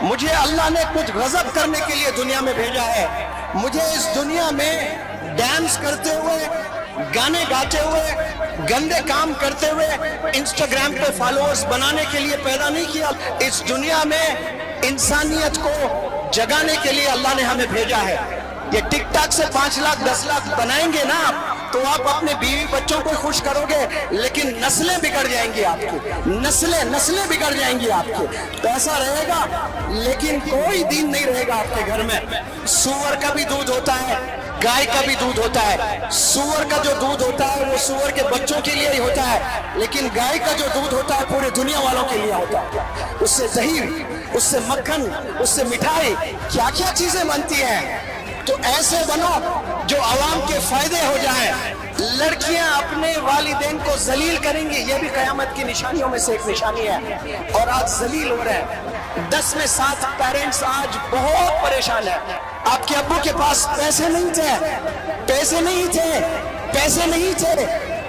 مجھے اللہ نے کچھ غضب کرنے کے لیے دنیا میں بھیجا ہے. مجھے اس دنیا میں ڈانس کرتے ہوئے، گانے گاتے ہوئے، گندے کام کرتے ہوئے انسٹاگرام پہ فالوورز بنانے کے لیے پیدا نہیں کیا. اس دنیا میں انسانیت کو جگانے کے لیے اللہ نے ہمیں بھیجا ہے. یہ ٹک ٹاک سے 5 لاکھ 10 لاکھ بنائیں گے نا تو آپ اپنے بیوی بچوں کو خوش کرو گے، لیکن نسلیں بگڑ جائیں گی آپ کی. نسلیں بگڑ جائیں گی آپ کی. پیسہ رہے گا لیکن کوئی دین نہیں رہے گا آپ کے گھر میں. سور کا بھی دودھ ہوتا ہے، گائے کا بھی دودھ ہوتا ہے. سور کا جو دودھ ہوتا ہے وہ سور کے بچوں کے لیے ہی ہوتا ہے، لیکن گائے کا جو دودھ ہوتا ہے پورے دنیا والوں کے لیے ہوتا ہے. اس سے دہی، اس سے مکھن، اس سے مٹھائی، کیا کیا چیزیں بنتی ہیں. تو ایسے بنو جو عوام کے فائدے ہو جائیں. لڑکیاں اپنے والدین کو ذلیل کریں گی، یہ بھی قیامت کی نشانیوں میں سے ایک نشانی ہے. اور آج ذلیل ہو رہے ہیں. 10 میں 7 پیرنٹس آج بہت پریشان ہیں. آپ کے ابو کے پاس پیسے نہیں تھے،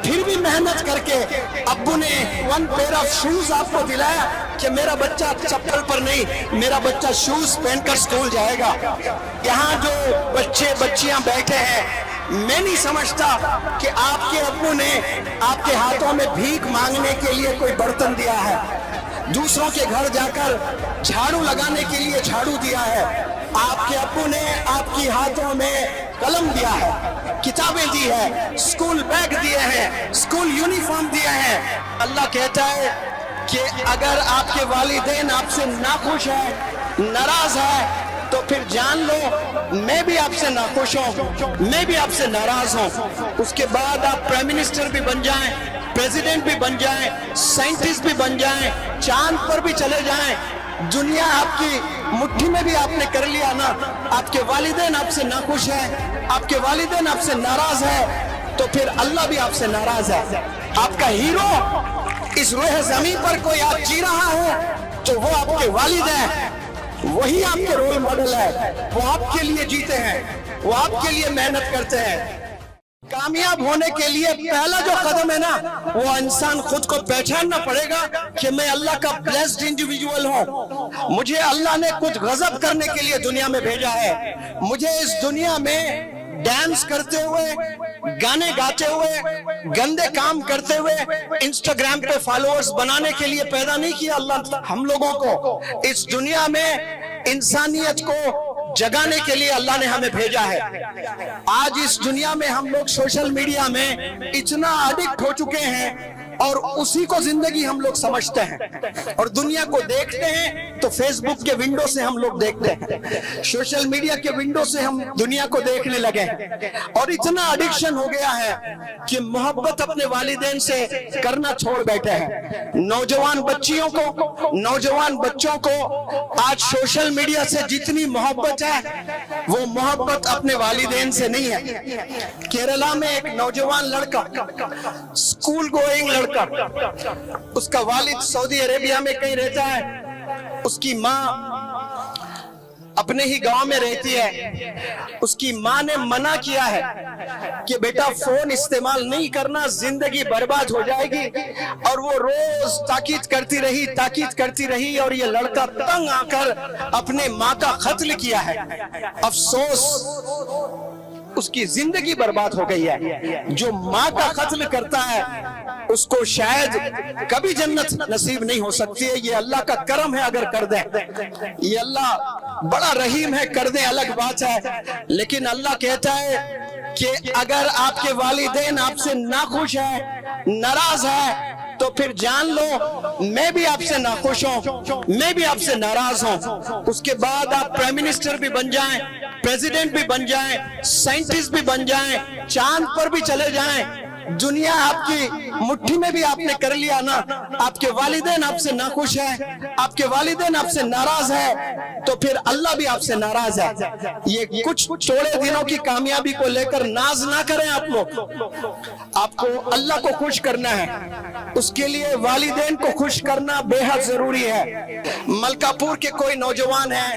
پھر بھی محنت کر کے ابو نے 1 پیئر آف شوز آپ کو دلایا کہ میرا بچہ چپل پر نہیں، میرا بچہ شوز پہن کر سکول جائے گا. یہاں جو بچے بچیاں بیٹھے ہیں، میں نہیں سمجھتا کہ آپ کے ابو نے آپ کے ہاتھوں میں بھیک مانگنے کے لیے کوئی برتن دیا ہے، دوسروں کے گھر جا کر جھاڑو لگانے کے لیے جھاڑو دیا ہے. آپ کے ابو نے آپ کی ہاتھوں میں قلم دیا ہے، کتابیں دی ہے، سکول بیگ دیے ہیں، سکول یونیفارم دیے ہیں. اللہ کہتا ہے کہ اگر آپ کے والدین آپ سے ناخوش ہے، ناراض ہے، تو پھر جان لو میں بھی آپ سے ناخوش ہوں، میں بھی آپ سے ناراض ہوں. اس کے بعد آپ پرائم منسٹر بھی بن جائیں، پریزیڈنٹ بھی بن جائیں، سائنٹسٹ بھی بن جائیں، چاند پر بھی چلے جائیں، دنیا آپ کی مٹھی میں بھی آپ نے کر لیا نا، آپ کے والدین آپ سے ناخوش ہیں، آپ کے والدین آپ سے ناراض ہے، تو پھر اللہ بھی آپ سے ناراض ہے. آپ کا ہیرو اس روح زمین پر کوئی آپ جی رہا ہے تو وہ آپ کے والد ہیں، وہی آپ کے رول ماڈل ہے. وہ آپ کے لیے جیتے ہیں، وہ آپ کے لیے محنت کرتے ہیں. کامیاب ہونے کے لیے پہلا جو قدم ہے نا، وہ انسان خود کو پہچاننا پڑے گا کہ میں اللہ کا بلیسڈ انڈیویجول ہوں. مجھے اللہ نے کچھ غضب کرنے کے لیے دنیا میں بھیجا ہے. مجھے اس دنیا میں ڈانس کرتے ہوئے، گانے گاتے ہوئے، گندے کام کرتے ہوئے انسٹاگرام پہ فالوورز بنانے کے لیے پیدا نہیں کیا اللہ. ہم لوگوں کو اس دنیا میں انسانیت کو جگانے کے لیے اللہ نے ہمیں بھیجا ہے. آج اس دنیا میں ہم لوگ سوشل میڈیا میں اتنا ایڈکٹ ہو چکے ہیں اور اسی کو زندگی ہم لوگ سمجھتے ہیں، اور دنیا کو دیکھتے ہیں تو فیس بک کے ونڈو سے ہم لوگ دیکھتے ہیں، سوشل میڈیا کے ونڈو سے ہم دنیا کو دیکھنے لگے ہیں. اور اتنا ایڈکشن ہو گیا ہے کہ محبت اپنے والدین سے کرنا چھوڑ بیٹھے ہیں. نوجوان بچوں کو آج سوشل میڈیا سے جتنی محبت ہے وہ محبت اپنے والدین سے نہیں ہے. کیرلا میں ایک نوجوان لڑکا، اسکول گوئنگ لڑکا، اس کا والد سعودی عربیہ میں کہیں رہتا ہے، اس کی ماں اپنے ہی گاؤں میں رہتی ہے. اس کی ماں نے منع کیا ہے کہ بیٹا فون استعمال نہیں کرنا، زندگی برباد ہو جائے گی. اور وہ روز تاکید کرتی رہی اور یہ لڑکا تنگ آ کر اپنے ماں کا قتل کیا ہے. افسوس، اس کی زندگی برباد ہو گئی ہے. جو ماں کا قتل کرتا ہے اس کو شاید کبھی جنت نصیب نہیں ہو سکتی ہے. یہ اللہ کا کرم ہے اگر کر دیں، یہ اللہ بڑا رحیم ہے، کر دیں الگ بات ہے. لیکن اللہ کہتا ہے کہ اگر آپ کے والدین آپ سے ناخوش ہے، ناراض ہے، تو پھر جان لو میں بھی آپ سے ناخوش ہوں، میں بھی آپ سے ناراض ہوں. اس کے بعد آپ پرائم منسٹر بھی بن جائیں، پریزیڈنٹ بھی بن جائیں، سائنٹسٹ بھی بن جائیں، چاند پر بھی چلے جائیں، دنیا آپ کی مٹھی میں بھی آپ نے کر لیا نا، آپ کے والدین آپ سے ناخوش ہیں، آپ کے والدین آپ سے ناراض ہے، تو پھر اللہ بھی آپ سے ناراض ہے. یہ کچھ تھوڑے دنوں کی کامیابی کو لے کر ناز نہ کریں. آپ لوگ، آپ کو اللہ کو خوش کرنا ہے، اس کے لیے والدین کو خوش کرنا بے حد ضروری ہے. ملکا پور کے کوئی نوجوان ہیں،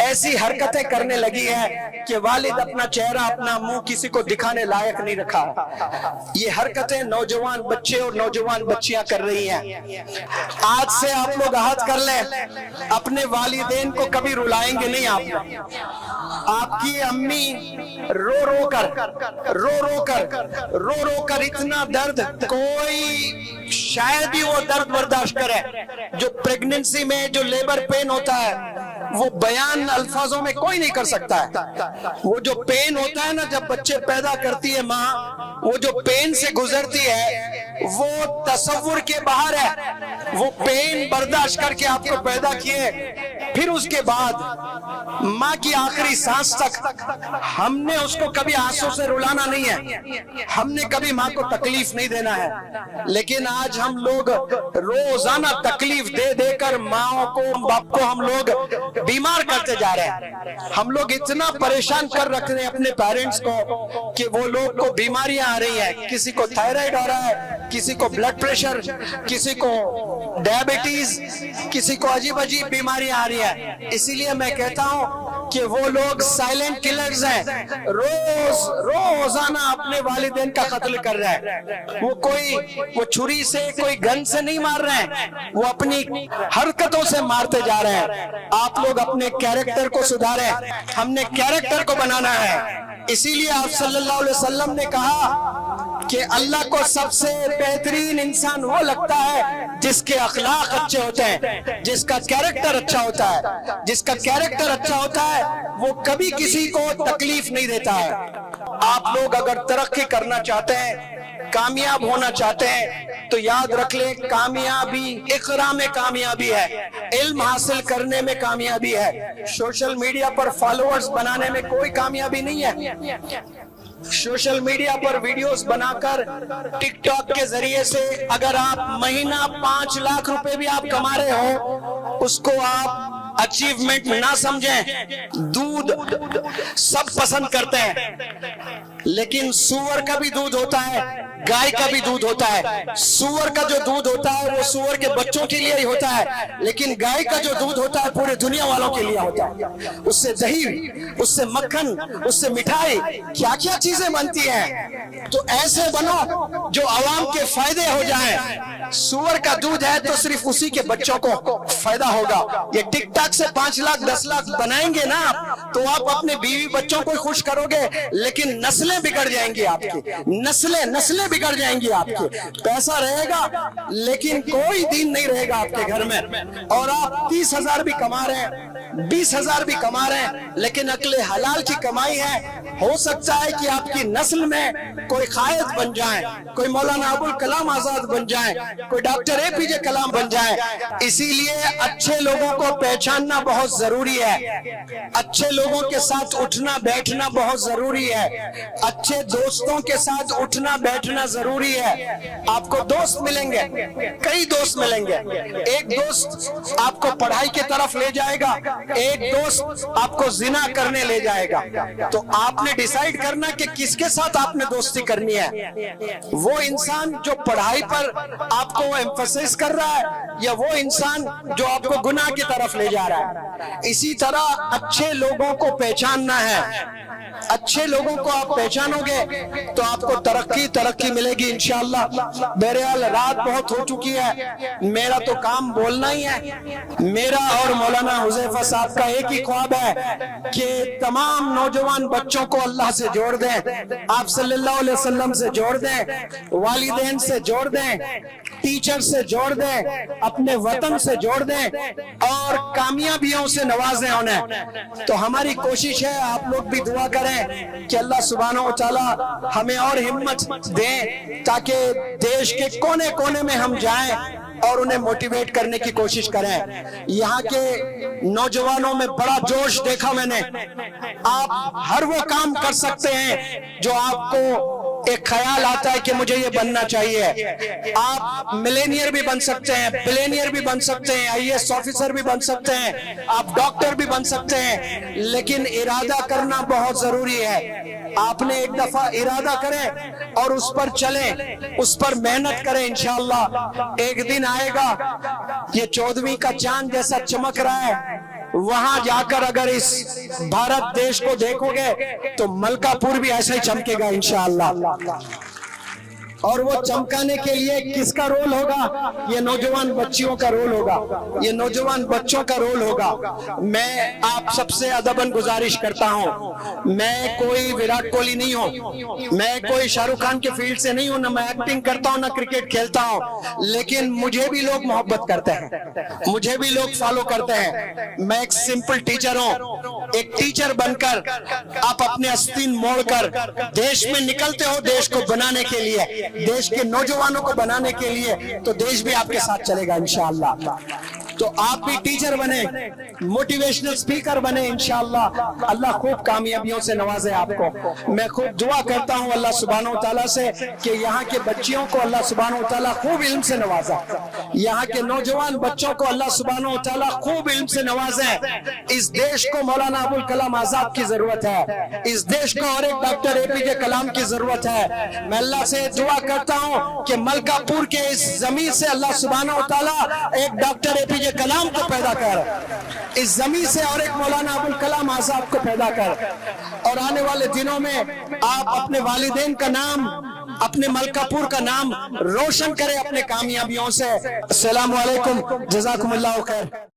ایسی حرکتیں کرنے لگی ہے کہ والد اپنا چہرہ اپنا منہ کسی کو دکھانے لائق نہیں رکھا. یہ حرکتیں نوجوان بچے اور نوجوان بچیاں کر رہی ہیں. آج سے آپ لوگ عہد کر لیں, اپنے والدین کو کبھی رلائیں گے نہیں. آپ کی امی رو رو کر اتنا درد کوئی شاید ہی وہ درد برداشت کرے جو پریگننسی میں جو لیبر پین ہوتا ہے, وہ بیان الفاظوں میں کوئی نہیں کر سکتا ہے. وہ جو پین ہوتا ہے نا جب بچے پیدا کرتی ہے ماں, وہ جو پین سے گزرتی ہے وہ تصور کے باہر ہے. وہ پین برداشت کر کے آپ کو پیدا کیے, پھر اس کے بعد ماں کی آخری سانس تک ہم نے اس کو کبھی آنسوں سے رلانا نہیں ہے, ہم نے کبھی ماں کو تکلیف نہیں دینا ہے. لیکن آج ہم لوگ روزانہ تکلیف دے دے کر ماں کو باپ کو ہم لوگ بیمار کرتے جا رہے ہیں. ہم لوگ اتنا پریشان کر رکھ رہے ہیں اپنے پیرنٹس کو کہ وہ لوگ کو بیماریاں آ رہی ہیں. کسی کو تھائرائیڈ ہو رہا ہے, کسی کو بلڈ پریشر, کسی کو ڈائبٹیز, کسی کو عجیب عجیب بیماریاں آ رہی ہیں. اسی لیے میں کہتا ہوں کہ وہ لوگ سائلنٹ کلرز ہیں, روزانہ اپنے والدین کا قتل کر رہے ہیں. وہ چھری سے کوئی گن سے نہیں مار رہے ہیں, وہ اپنی حرکتوں سے مارتے جا رہے ہیں. آپ لوگ اپنے کیریکٹر کو سدھاریں, ہم نے کیریکٹر کو بنانا ہے. اسی لیے آپ صلی اللہ علیہ وسلم نے کہا کہ اللہ کو سب سے بہترین انسان وہ لگتا ہے جس کے اخلاق اچھے ہوتے ہیں, جس کا کیریکٹر اچھا ہوتا ہے. جس کا کیریکٹر اچھا ہوتا ہے وہ کبھی کسی کو تکلیف نہیں دیتا ہے. آپ لوگ اگر ترقی کرنا چاہتے ہیں, کامیاب ہونا چاہتے ہیں, تو یاد رکھ لیں کامیابی اقرا میں کامیابی ہے, علم حاصل کرنے میں کامیابی ہے. سوشل میڈیا پر فالوورز بنانے میں کوئی کامیابی نہیں ہے. سوشل میڈیا پر ویڈیوز بنا کر ٹک ٹاک کے ذریعے سے اگر آپ مہینہ 5 لاکھ روپے بھی آپ کما رہے ہو, اس کو آپ اچیومنٹ نہ سمجھیں. دودھ سب پسند کرتے ہیں, لیکن سور کا بھی دودھ ہوتا ہے, گائے کا بھی دودھ ہوتا ہے. سور کا جو دودھ ہوتا ہے وہ سور کے بچوں کے لیے ہی ہوتا ہے, لیکن گائے کا جو دودھ ہوتا ہے پورے دنیا والوں کے لیے ہوتا ہے. اس سے دہی, اس سے مکھن, اس سے مٹھائی, کیا کیا چیزیں بنتی ہیں. تو ایسے بنو جو عوام کے فائدے ہو جائیں. سور کا دودھ ہے تو صرف اسی کے بچوں کو فائدہ ہوگا. یہ ٹک ٹاک سے 5 لاکھ 10 لاکھ بنائیں گے نا تو آپ اپنے بیوی بچوں کو خوش کرو گے, لیکن نسلیں بگڑ جائیں گی آپ کی, نسلیں بگڑ جائیں گی آپ کی. پیسہ رہے گا لیکن کوئی دین نہیں رہے گا آپ کے گھر میں. اور آپ 30,000 بھی کما رہے ہیں, 20,000 بھی کما رہے ہیں, لیکن عقل حلال کی کمائی ہے. ہو سکتا ہے کہ آپ کی نسل میں کوئی قائد بن جائیں, کوئی مولانا ابوالکلام آزاد بن جائیں, کوئی ڈاکٹر APJ کلام بن جائیں. اسی لیے اچھے لوگوں کو پہچاننا بہت ضروری ہے, اچھے لوگوں کے ساتھ اٹھنا بیٹھنا بہت ضروری ہے, اچھے دوستوں کے ساتھ اٹھنا بیٹھنا ضروری ہے. آپ کو دوست ملیں گے, کئی دوست ملیں گے. ایک دوست آپ کو پڑھائی کی طرف لے جائے گا, ایک دوست آپ کو زنا کرنے لے جائے گا. تو آپ نے ڈیسائیڈ کرنا کہ کس کے ساتھ آپ نے دوستی کرنی ہے. وہ انسان جو پڑھائی پر آپ کو ایمفسس کر رہا ہے, یا وہ انسان جو آپ کو گناہ کی طرف لے جا رہا ہے. اسی طرح اچھے لوگوں کو پہچاننا ہے. اچھے لوگوں کو آپ پہچانو گے تو آپ کو ترقی ملے گی انشاءاللہ. بہرحال رات بہت ہو چکی ہے, میرا تو کام بولنا ہی ہے. میرا اور مولانا حذیفہ صاحب کا ایک ہی خواب ہے کہ تمام نوجوان بچوں کو اللہ سے جوڑ دیں, آپ صلی اللہ علیہ وسلم سے جوڑ دیں, والدین سے جوڑ دیں, ٹیچر سے جوڑ دیں, اپنے وطن سے جوڑ دیں, اور کامیابیوں سے نوازیں انہیں. تو ہماری کوشش ہے, آپ لوگ بھی دعا کریں کہ اللہ سبحانہ و تعالی ہمیں اور ہمت دیں تاکہ دیش کے کونے کونے میں ہم جائیں اور انہیں موٹیویٹ کرنے کی کوشش کریں. یہاں کے نوجوانوں میں بڑا جوش دیکھا میں نے. آپ ہر وہ کام کر سکتے ہیں جو آپ کو ایک خیال آتا ہے کہ مجھے یہ بننا چاہیے. آپ ملینئر بھی بن سکتے ہیں, بلینئر بھی بن سکتے ہیں, IAS آفیسر بھی بن سکتے ہیں, آپ ڈاکٹر بھی بن سکتے ہیں, لیکن ارادہ کرنا بہت ضروری ہے. آپ نے ایک دفعہ ارادہ کریں اور اس پر چلیں, اس پر محنت کریں. انشاءاللہ ایک دن آئے گا, یہ 14ویں کا چاند جیسا چمک رہا ہے, وہاں جا کر اگر اس بھارت دیش کو دیکھو گے تو ملکہ پور بھی ایسا ہی چمکے گا انشاءاللہ. اور وہ چمکانے کے لیے کس کا رول ہوگا؟ یہ نوجوان بچیوں کا رول ہوگا, یہ نوجوان بچوں کا رول ہوگا. میں آپ سب سے ادباً گزارش کرتا ہوں, میں کوئی وراٹ کوہلی نہیں ہوں, میں کوئی شاہ رخ خان کے فیلڈ سے نہیں ہوں, نہ میں ایکٹنگ کرتا ہوں نہ کرکٹ کھیلتا ہوں, لیکن مجھے بھی لوگ محبت کرتے ہیں, مجھے بھی لوگ فالو کرتے ہیں. میں ایک سمپل ٹیچر ہوں. ایک ٹیچر بن کر آپ اپنے آستین موڑ کر دیش میں نکلتے ہو دیش کو بنانے کے لیے, دیش کے نوجوانوں کو بنانے کے لیے, تو دیش بھی آپ کے ساتھ چلے گا انشاءاللہ. تو آپ بھی ٹیچر بنے, موٹیویشنل سپیکر بنے انشاءاللہ. اللہ خوب کامیابیوں سے نوازے آپ کو. میں خوب دعا کرتا ہوں اللہ سبحانہ و تعالیٰ سے کہ یہاں کے بچیوں کو اللہ سبحانہ و تعالیٰ خوب علم سے نوازا, یہاں کے نوجوان بچوں کو اللہ سبحانہ و تعالیٰ خوب علم سے نوازے. اس دیش کو مولانا ابوالکلام آزاد کی ضرورت ہے, اس دیش کو اور ایک ڈاکٹر APJ کلام کی ضرورت ہے. میں اللہ سے دعا کرتا ہوں کہ ملکہ پور کے اس زمین سے اللہ سبحانہ و تعالیٰ ایک ڈاکٹر APJ کلام کو پیدا کر, اس زمین سے اور ایک مولانا ابوالکلام آزاد کو پیدا کر, اور آنے والے دنوں میں آپ اپنے والدین کا نام, اپنے ملکہ پور کا نام روشن کریں اپنے کامیابیوں سے. السلام علیکم, جزاکم اللہ خیر.